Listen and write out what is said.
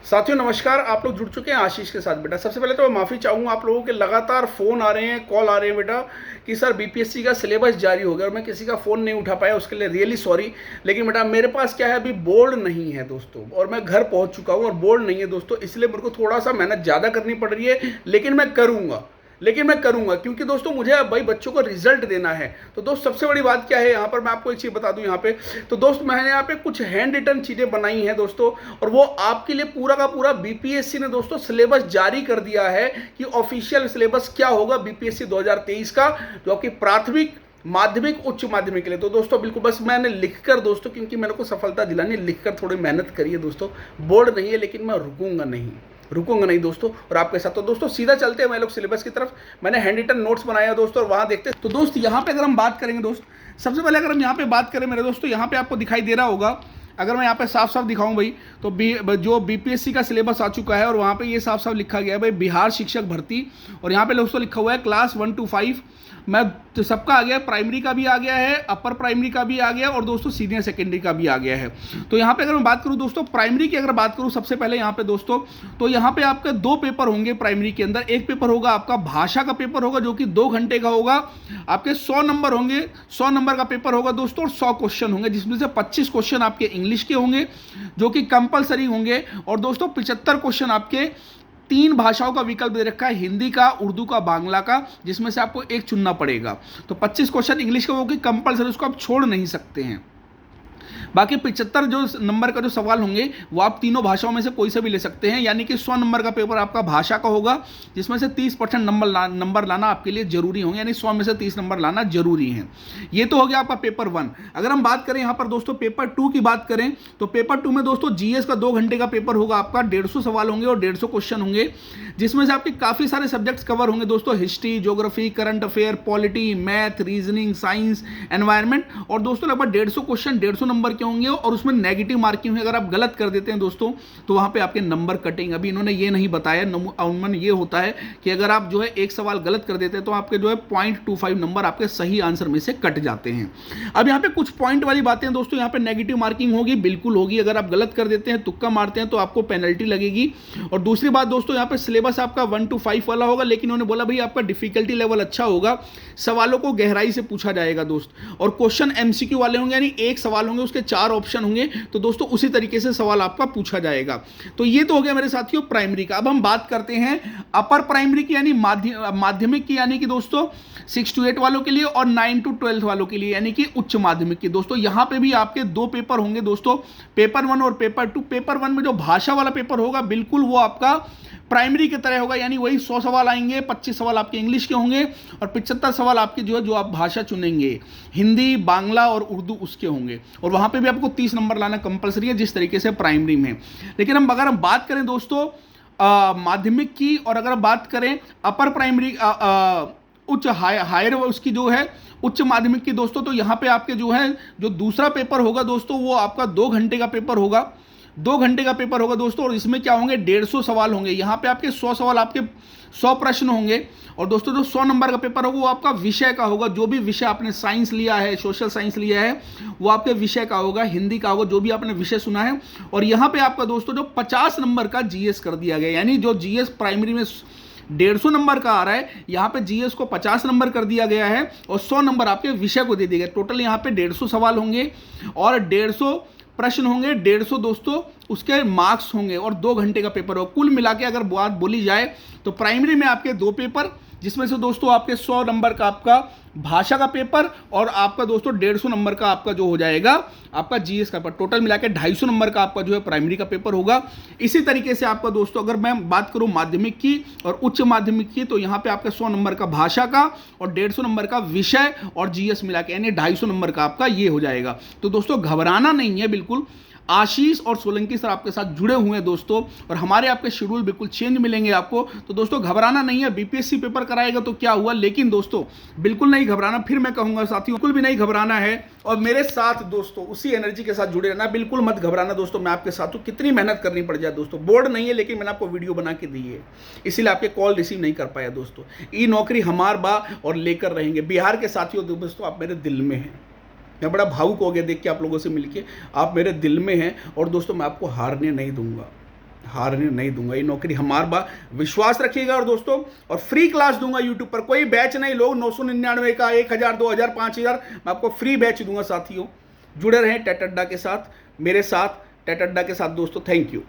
साथियों नमस्कार। आप लोग जुड़ चुके हैं आशीष के साथ। बेटा सबसे पहले तो मैं माफ़ी चाहूँगा, आप लोगों के लगातार फ़ोन आ रहे हैं, कॉल आ रहे हैं बेटा कि सर बीपीएससी का सिलेबस जारी हो गया और मैं किसी का फ़ोन नहीं उठा पाया, उसके लिए रियली सॉरी। लेकिन बेटा मेरे पास क्या है, अभी बोर्ड नहीं है दोस्तों, और मैं घर पहुँच चुका हूँ और बोर्ड नहीं है दोस्तों, इसलिए मेरे को थोड़ा सा मेहनत ज़्यादा करनी पड़ रही है। लेकिन मैं करूंगा क्योंकि दोस्तों मुझे भाई बच्चों को रिजल्ट देना है। तो दोस्त सबसे बड़ी बात क्या है, यहाँ पर मैं आपको एक चीज़ बता दूं। यहाँ पे तो दोस्त मैंने यहाँ पे कुछ हैंड रिटन चीज़ें बनाई हैं दोस्तों, और वो आपके लिए पूरा का पूरा बीपीएससी ने दोस्तों सिलेबस जारी कर दिया है कि ऑफिशियल सिलेबस क्या होगा बीपीएससी 2023 का, जो आपकी प्राथमिक माध्यमिक उच्च माध्यमिक के लिए। तो दोस्तों बिल्कुल बस मैंने लिखकर दोस्तों, क्योंकि मेरे को सफलता दिलानी, लिखकर थोड़ी मेहनत करिए दोस्तों। बोर्ड नहीं है लेकिन मैं रुकूंगा नहीं दोस्तों, और आपके साथ। तो दोस्तों सीधा चलते हैं मैं लोग सिलेबस की तरफ। मैंने हैंड रिटन नोट्स बनाया दोस्तों, और वहां देखते हैं। तो दोस्त यहाँ पे अगर हम बात करेंगे दोस्त, सबसे पहले अगर हम यहाँ पे बात करें मेरे दोस्तों, यहाँ पे आपको दिखाई दे रहा होगा, अगर मैं यहाँ पे साफ साफ दिखाऊं भाई, तो जो बीपीएससी का सिलेबस आ चुका है और वहाँ पे ये साफ साफ लिखा गया है भाई बिहार शिक्षक भर्ती, और यहाँ पे दोस्तों लिखा हुआ है क्लास 1 to 5। मैं तो सबका आ गया है, प्राइमरी का भी आ गया है, अपर प्राइमरी का भी आ गया है, और दोस्तों सीनियर सेकेंडरी का भी आ गया है। तो यहाँ पे अगर मैं बात करूँ दोस्तों प्राइमरी की, अगर बात करूँ सबसे पहले यहाँ पे दोस्तों, तो यहाँ पे आपके दो पेपर होंगे प्राइमरी के अंदर। एक पेपर होगा आपका भाषा का पेपर होगा, जो कि 2 घंटे का होगा। आपके 100 नंबर होंगे, 100 नंबर का पेपर होगा दोस्तों, और 100 क्वेश्चन होंगे, जिसमें से 25 क्वेश्चन आपके इंग्लिश के होंगे जो कि कंपलसरी होंगे, और दोस्तों 75 क्वेश्चन आपके 3 भाषाओं का विकल्प दे रखा है, हिंदी का, उर्दू का, बांग्ला का, जिसमें से आपको एक चुनना पड़ेगा। तो 25 क्वेश्चन इंग्लिश का वो कि कंपलसरी, उसको आप छोड़ नहीं सकते हैं। बाकी 75 जो नंबर का जो सवाल होंगे वो आप तीनों भाषाओं में से कोई से भी ले सकते हैं, यानी कि 100 नंबर का पेपर आपका भाषा का होगा, जिसमें से 30% नंबर लाना आपके लिए जरूरी होंगे, यानी 100 में से 30 नंबर लाना जरूरी है। ये तो हो गया आपका पेपर 1। अगर हम बात करें यहाँ पर दोस्तों पेपर 2 की बात करें, तो पेपर 2 में दोस्तों जीएस का 2 घंटे का पेपर होगा आपका। 150 सवाल होंगे और 150 क्वेश्चन होंगे, जिसमें से आपके काफी सारे सब्जेक्ट्स कवर होंगे दोस्तों, history, geography, current affair, polity, math, reasoning, science, environment. और दोस्तों लगभग 150 क्वेश्चन 150 नंबर के होंगे, और उसमें नेगेटिव मार्किंग है। अगर आप गलत कर देते हैं दोस्तों तो वहां पे आपके नंबर कटेंगे। अभी इन्होंने ये नहीं बताया, अमूमन ये होता है कि अगर आप जो है एक सवाल गलत कर देते हैं तो आपके जो है 0.25 नंबर आपके सही आंसर में से कट जाते हैं। अब यहाँ पे कुछ पॉइंट वाली बातें दोस्तों, यहाँ पे नेगेटिव मार्किंग होगी, बिल्कुल होगी। अगर आप गलत कर देते हैं, तुक्का मारते हैं, तो आपको पेनल्टी लगेगी। और दूसरी बात दोस्तों, यहाँ पे सिलेबस आपका 1 to 5 वाला होगा, लेकिन उन्होंने बोला भाई आपका डिफिकल्टी लेवल अच्छा होगा, सवालों को गहराई से पूछा जाएगा दोस्त, और क्वेश्चन एमसीक्यू वाले होंगे, यानी एक सवाल होंगे उसके 4 ऑप्शन होंगे, तो दोस्तों उसी तरीके से सवाल आपका पूछा जाएगा। तो ये तो हो गया मेरे साथियों प्राइमरी का। अब हम बात करते हैं अपर प्राइमरी की, यानी माध्यमिक की, यानी कि दोस्तों 6 to 8 वालों के लिए, और 9 to 12 वालों के लिए, यानी कि उच्च माध्यमिक की। दोस्तों यहां पे भी आपके 2 पेपर होंगे दोस्तों, पेपर 1 और पेपर 2। पेपर 1 में जो भाषा वाला पेपर होगा बिल्कुल वो आपका प्राइमरी की तरह होगा, यानी वही 100 सवाल आएंगे, 25 सवाल आपके इंग्लिश के होंगे, और 75 सवाल आपके जो है, जो आप भाषा चुनेंगे, हिंदी, बांग्ला और उर्दू, उसके होंगे। और वहां पे भी आपको 30 नंबर लाना कंपलसरी है, जिस तरीके से प्राइमरी में। लेकिन हम अगर हम बात करें दोस्तों माध्यमिक की, और अगर हम बात करें अपर प्राइमरी उच्च हायर उसकी जो है उच्च माध्यमिक की दोस्तों, तो यहाँ पे आपके जो है जो दूसरा पेपर होगा दोस्तों, वो आपका 2 घंटे का पेपर होगा। 2 घंटे का पेपर होगा दोस्तों, और इसमें क्या होंगे, 150 सवाल होंगे। यहाँ पे आपके 100 सवाल, आपके 100 प्रश्न होंगे। और दोस्तों जो 100 नंबर का पेपर होगा वो आपका विषय का होगा, जो भी विषय आपने साइंस लिया है, सोशल साइंस लिया है, वो आपके विषय का होगा, हिंदी का होगा, जो भी आपने विषय सुना है। और यहाँ पे आपका दोस्तों जो 50 नंबर का जीएस कर दिया गया, यानी जो जीएस प्राइमरी में 150 नंबर का आ रहा है, यहाँ पे जीएस को 50 नंबर कर दिया गया है, और 100 नंबर आपके विषय को दे दिया गया। टोटल यहाँ पे 150 सवाल होंगे, और 150 प्रश्न होंगे, 150 दोस्तों उसके मार्क्स होंगे, और 2 घंटे का पेपर होगा। कुल मिला के अगर बात बोली जाए तो प्राइमरी में आपके 2 पेपर, जिसमें से दोस्तों आपके 100 नंबर का आपका भाषा का पेपर, और आपका दोस्तों 150 नंबर का आपका जो हो जाएगा आपका जीएस का पेपर। टोटल मिला के 250 नंबर का आपका जो है प्राइमरी का पेपर होगा। इसी तरीके से आपका दोस्तों अगर मैं बात करूं माध्यमिक की और उच्च माध्यमिक की, तो यहाँ पे आपका 100 नंबर का भाषा का और 150 नंबर का विषय और जीएस मिला के, यानी 250 नंबर का आपका ये हो जाएगा। तो दोस्तों घबराना नहीं है बिल्कुल। आशीष और सोलंकी सर आपके साथ जुड़े हुए हैं दोस्तों, और हमारे आपके शेड्यूल बिल्कुल चेंज मिलेंगे आपको। तो दोस्तों घबराना नहीं है, बीपीएससी पेपर कराएगा तो क्या हुआ, लेकिन दोस्तों बिल्कुल नहीं घबराना। फिर मैं कहूंगा साथियों, बिल्कुल भी नहीं घबराना है, और मेरे साथ दोस्तों उसी एनर्जी के साथ जुड़े रहना, बिल्कुल मत घबराना दोस्तों। मैं आपके साथ हूं, कितनी मेहनत करनी पड़ जाए दोस्तों। बोर्ड नहीं है लेकिन मैंने आपको वीडियो बना के दी है, इसीलिए आपके कॉल रिसीव नहीं कर पाया दोस्तों। ये नौकरी हमार बा और लेकर रहेंगे। बिहार के साथियों दोस्तों, आप मेरे दिल में हैं। मैं बड़ा भावुक हो गया देख के आप लोगों से मिलके। आप मेरे दिल में हैं, और दोस्तों मैं आपको हारने नहीं दूंगा। हारने नहीं दूंगा, ये नौकरी हमारे बा विश्वास रखिएगा। और दोस्तों, और फ्री क्लास दूंगा यूट्यूब पर, कोई बैच नहीं। लोग 999 का, 1000, 2000, 5000, मैं आपको फ्री बैच दूंगा साथियों। जुड़े रहें टेट अड्डा के साथ, मेरे साथ, टेट अड्डा के साथ दोस्तों। Thank you.